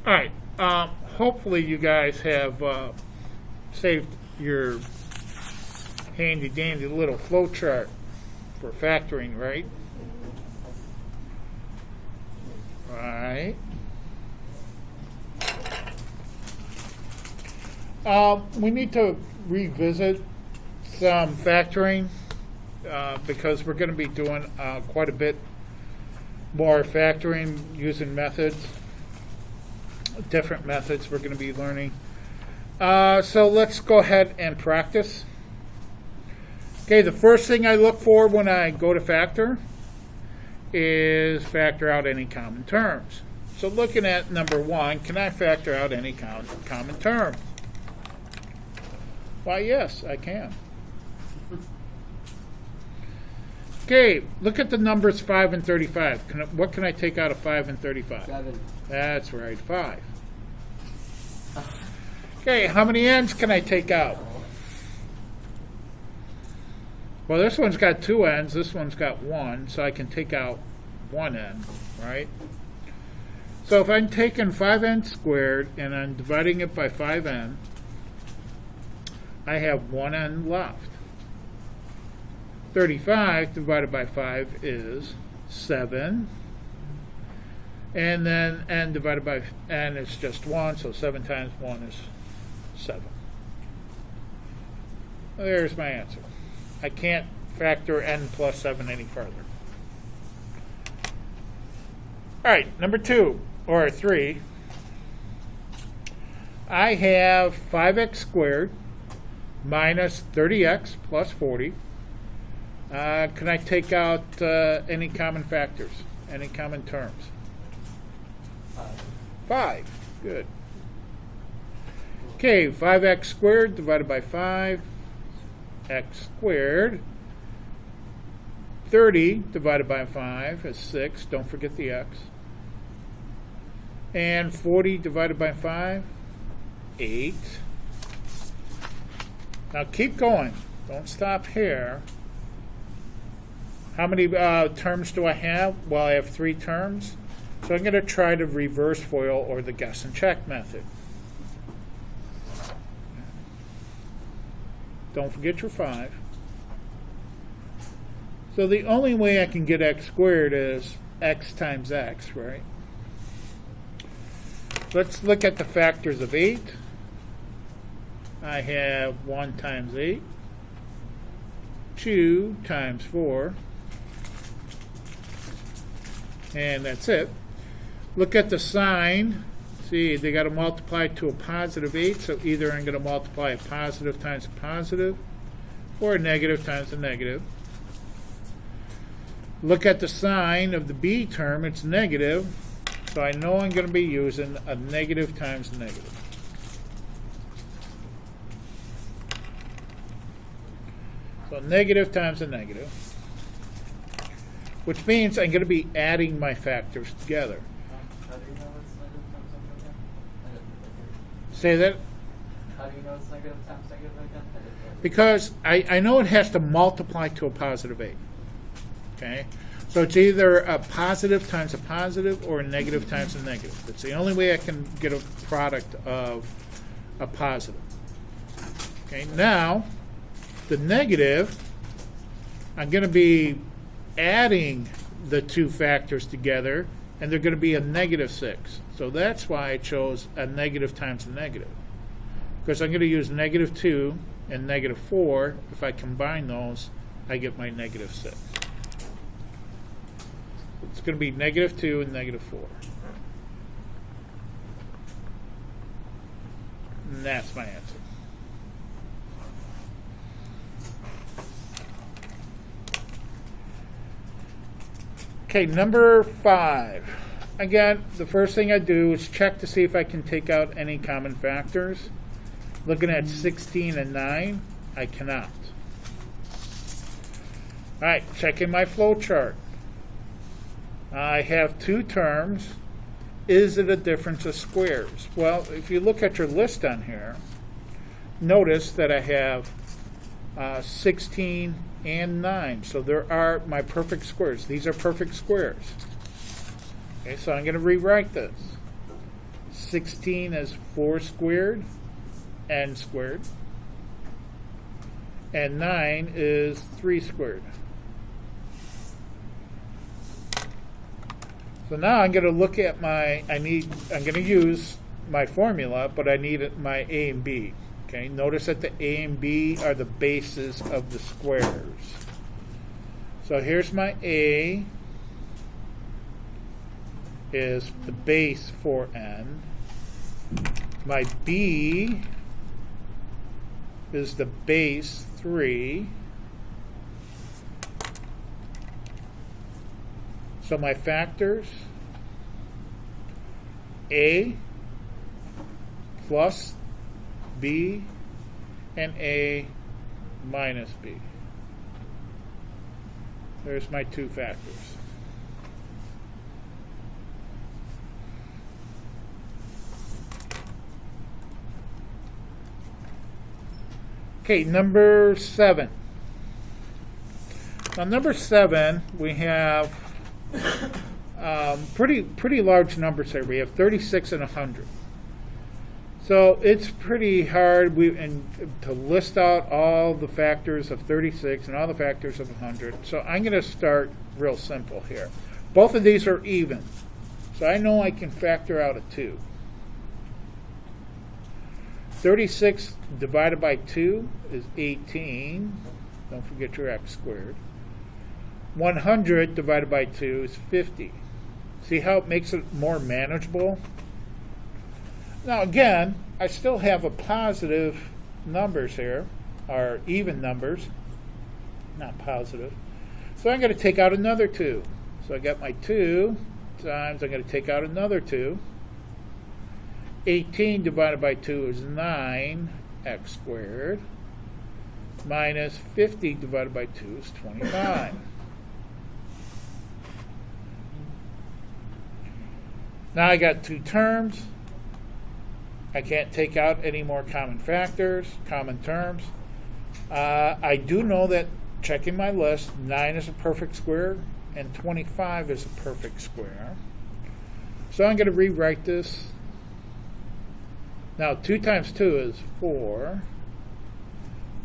All right. Hopefully you guys have saved your handy dandy little flow chart for factoring, right? All right. We need to revisit some factoring because we're going to be doing quite a bit more factoring using methods, different methods we're going to be learning. So let's go ahead and practice. Okay, the first thing I look for when I go to factor is factor out any common terms. So looking at number 1, can I factor out any common term? Why, yes, I can. Okay, look at the numbers 5 and 35. What can I take out of 5 and 35? 7. That's right, 5. Okay, how many n's can I take out? Well, this one's got 2 n's, this one's got 1, so I can take out 1 n, right? So if I'm taking 5n squared and I'm dividing it by 5n, I have 1n left. 35 divided by 5 is 7. And then n divided by n is just 1, so 7 times 1 is 7. There's my answer. I can't factor n plus 7 any further. All right, number 2, or 3. I have 5x squared minus 30x plus 40. Can I take out any common factors, any common terms? 5. Good. Okay, 5x squared divided by 5, x squared. 30 divided by 5 is 6. Don't forget the x. And 40 divided by 5, 8. Now keep going. Don't stop here. How many terms do I have? Well, I have 3 terms. So I'm going to try the reverse FOIL or the guess and check method. Don't forget your 5. So the only way I can get x squared is x times x, right? Let's look at the factors of 8. I have 1 times 8, 2 times 4, and that's it. Look at the sign. See, they got to multiply to a positive 8, so either I'm going to multiply a positive times a positive or a negative times a negative. Look at the sign of the b term. It's negative, so I know I'm going to be using a negative times a negative. So negative times a negative, which means I'm going to be adding my factors together. How do you know it's negative times negative again? Say that? How do you know it's negative times negative again? Because I know it has to multiply to a positive 8. Okay? So it's either a positive times a positive or a negative times a negative. It's the only way I can get a product of a positive. Okay, now the negative, I'm going to be adding the 2 factors together, and they're going to be a negative 6. So that's why I chose a negative times a negative. Because I'm going to use negative 2 and negative 4. If I combine those, I get my negative 6. It's going to be negative 2 and negative 4. And that's my answer. Okay, number 5. Again, the first thing I do is check to see if I can take out any common factors. Looking at 16 and 9, I cannot. All right, checking my flow chart. I have 2 terms. Is it a difference of squares? Well, if you look at your list on here, notice that I have 16 and 9. So there are my perfect squares. These are perfect squares. Okay, so I'm going to rewrite this. 16 is 4 squared, n squared. And 9 is 3 squared. So now I'm going to look at I'm going to use my formula, but I need my a and b. Okay, notice that the a and b are the bases of the squares. So here's my a is the base for n. My b is the base 3. So my factors, a plus b and a minus b. There's my two factors. Okay, number 7. Now, number 7, we have pretty large numbers here. We have 36 and 100. So it's pretty hard to list out all the factors of 36 and all the factors of 100. So I'm going to start real simple here. Both of these are even. So I know I can factor out a 2. 36 divided by 2 is 18. Don't forget your x squared. 100 divided by 2 is 50. See how it makes it more manageable? Now again, I still have a positive numbers here, or even numbers, not positive. So I'm going to take out another 2. So I got my 2 times, I'm going to take out another 2. 18 divided by 2 is 9x squared, minus 50 divided by 2 is 25. Now I got 2 terms. I can't take out any more common factors, common terms. I do know that, checking my list, 9 is a perfect square and 25 is a perfect square. So I'm going to rewrite this. Now 2 times 2 is 4.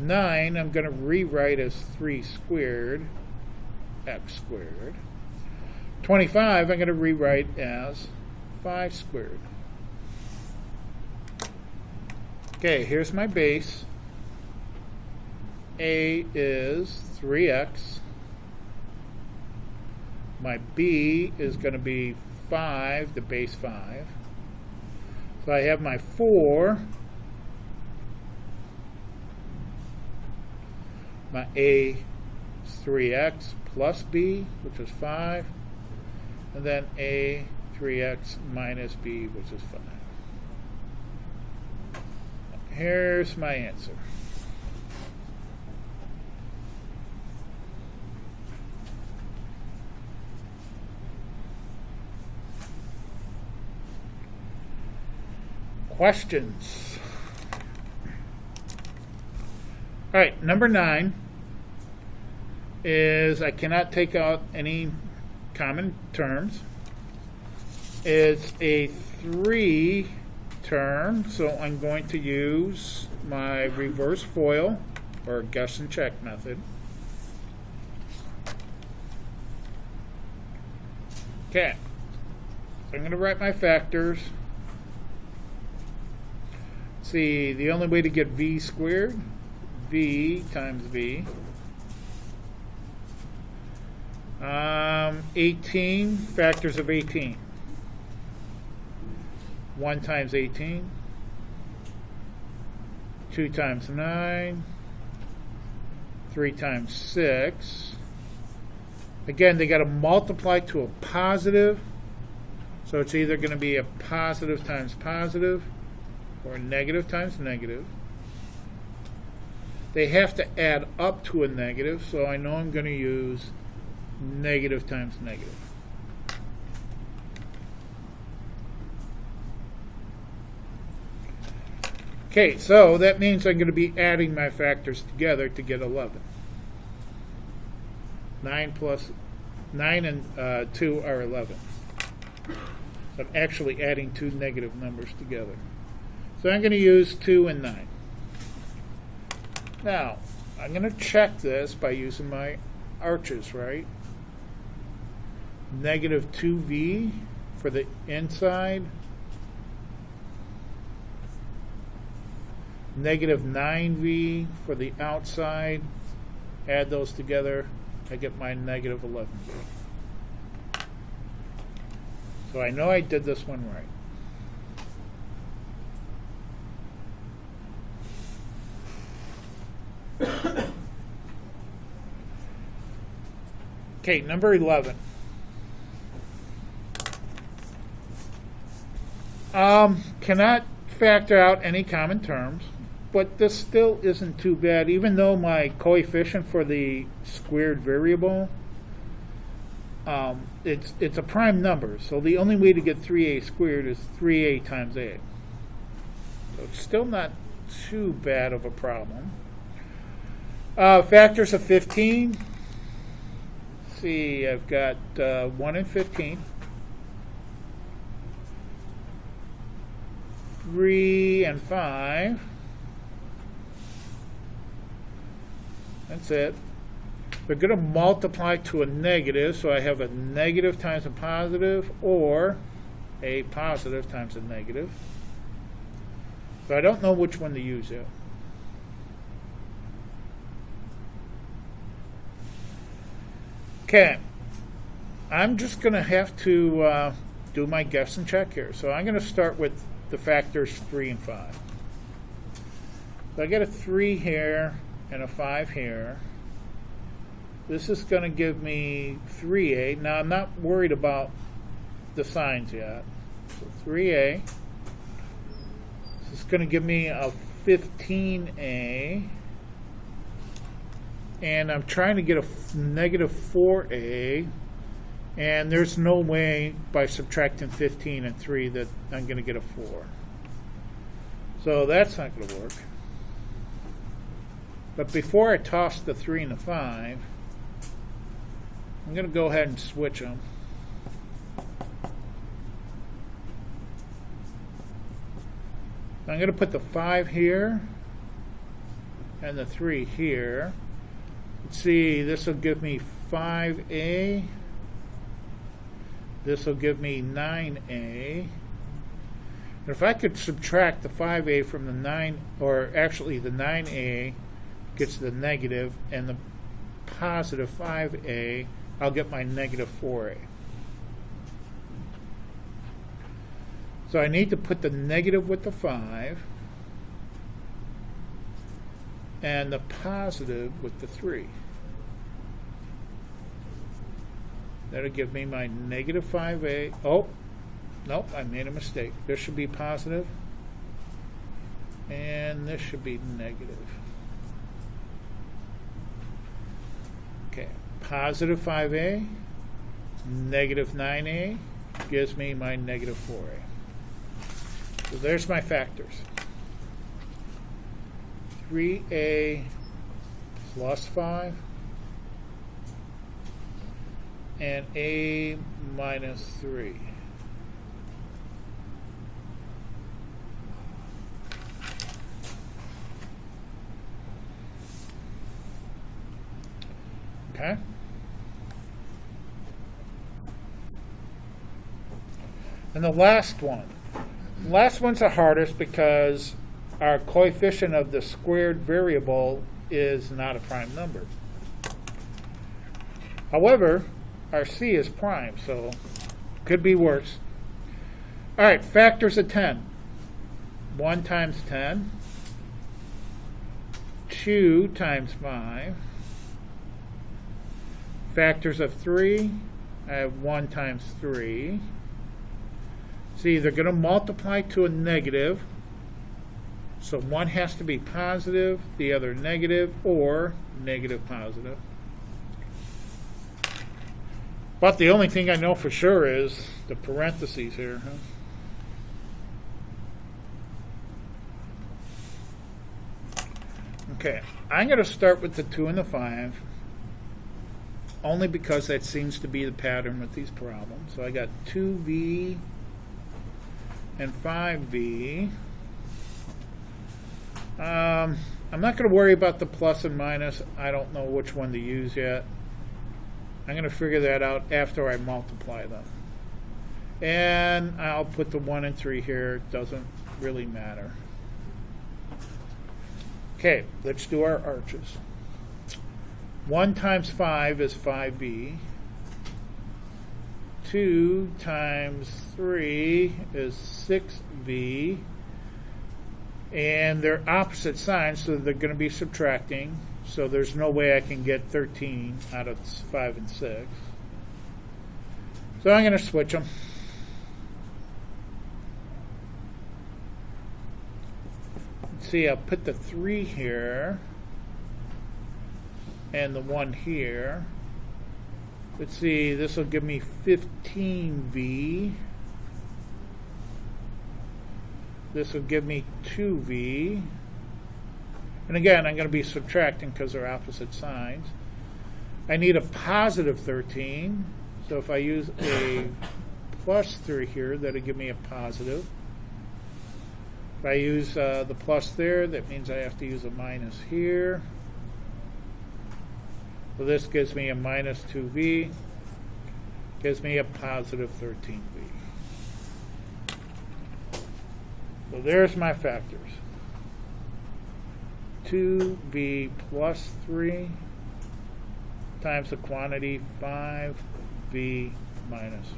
9 I'm going to rewrite as 3 squared, x squared. 25 I'm going to rewrite as 5 squared. Okay, here's my base. A is 3x. My b is going to be 5, the base 5. So I have my 4. My a is 3x plus b, which is 5. And then a 3x minus b, which is 5. Here's my answer. Questions? All right, number 9 is I cannot take out any common terms. It's a 3 term, so I'm going to use my reverse FOIL or guess and check method. Okay, so I'm going to write my factors. See, the only way to get v squared, v times v. 18, factors of 18. 1 times 18. 2 times 9. 3 times 6. Again, they got to multiply to a positive. So it's either going to be a positive times positive or negative times negative. They have to add up to a negative, so I know I'm going to use negative times negative. Okay, so that means I'm going to be adding my factors together to get 11. 9 and 2 are 11. So but actually adding two negative numbers together. So I'm going to use 2 and 9. Now, I'm going to check this by using my arches, right? Negative 2v for the inside. Negative 9v for the outside. Add those together, I get my negative 11v. So I know I did this one right. Okay, number 11. Cannot factor out any common terms, but this still isn't too bad, even though my coefficient for the squared variable, it's a prime number, so the only way to get 3a squared is 3a times a. So it's still not too bad of a problem. Factors of 15. Let's see, I've got 1 and 15. 3 and 5. That's it. They're going to multiply to a negative, so I have a negative times a positive, or a positive times a negative. So I don't know which one to use yet. Okay, I'm just going to have to do my guess and check here. So I'm going to start with the factors 3 and 5. So I get a 3 here and a 5 here. This is going to give me 3a. Now I'm not worried about the signs yet. So 3a. This is going to give me a 15a. And I'm trying to get a negative 4a. And there's no way by subtracting 15 and 3 that I'm going to get a 4. So that's not going to work. But before I toss the 3 and the 5, I'm going to go ahead and switch them. I'm going to put the 5 here and the 3 here. Let's see, this will give me 5a. This will give me 9a. And if I could subtract the 5a from the 9, or actually the 9a gets the negative, and the positive 5a, I'll get my negative 4a. So I need to put the negative with the 5 and the positive with the 3. That'll give me my negative 5a. Oh, nope, I made a mistake. This should be positive, and this should be negative. Okay, positive 5a, negative 9a gives me my negative 4a. So there's my factors. 3a plus 5 and a minus 3. Okay. And the last one. The last one's the hardest because our coefficient of the squared variable is not a prime number. However, our c is prime, so could be worse. All right, factors of 10. 1 times 10. 2 times 5. Factors of 3. I have 1 times 3. See, they're going to multiply to a negative. So one has to be positive, the other negative, or negative positive. But the only thing I know for sure is the parentheses here. Okay, I'm going to start with the 2 and the 5, only because that seems to be the pattern with these problems. So I got 2v and 5v. I'm not going to worry about the plus and minus. I don't know which one to use yet. I'm going to figure that out after I multiply them. And I'll put the 1 and 3 here. It doesn't really matter. Okay, let's do our arches. 1 times 5 is 5v. 2 times 3 is 6v. And they're opposite signs, so they're going to be subtracting. So there's no way I can get 13 out of 5 and 6. So I'm going to switch them. See, I'll put the 3 here and the 1 here. Let's see, this will give me 15v. This will give me 2v. And again, I'm going to be subtracting because they're opposite signs. I need a positive 13. So if I use a plus 3 here, that'll give me a positive. If I use the plus there, that means I have to use a minus here. So this gives me a minus 2v. Gives me a positive 13v. So there's my factors. 2v plus 3 times the quantity 5v minus 1.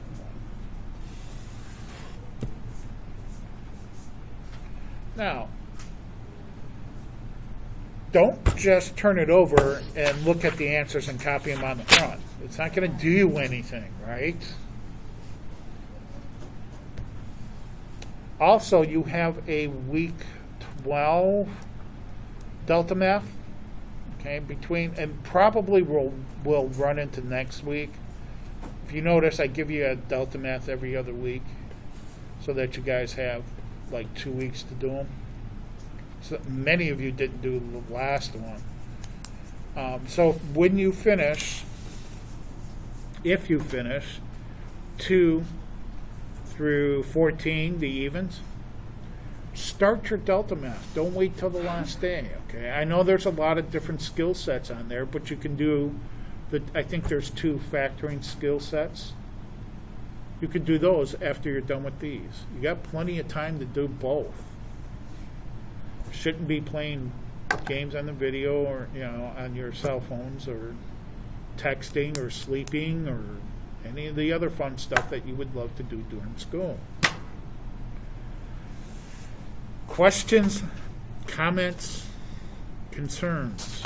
Now, don't just turn it over and look at the answers and copy them on the front. It's not going to do you anything, right? Also, you have a week 12 Delta Math, okay, between, and probably will run into next week. If you notice, I give you a Delta Math every other week so that you guys have like 2 weeks to do them. So many of you didn't do the last one. So when you finish, if you finish 2 through 14, the evens, start your Delta Math. Don't wait till the last day, okay? I know there's a lot of different skill sets on there, but you can do, I think there's 2 factoring skill sets. You could do those after you're done with these. You got plenty of time to do both. Shouldn't be playing games on the video or, you know, on your cell phones or texting or sleeping or any of the other fun stuff that you would love to do during school. Questions, comments, concerns?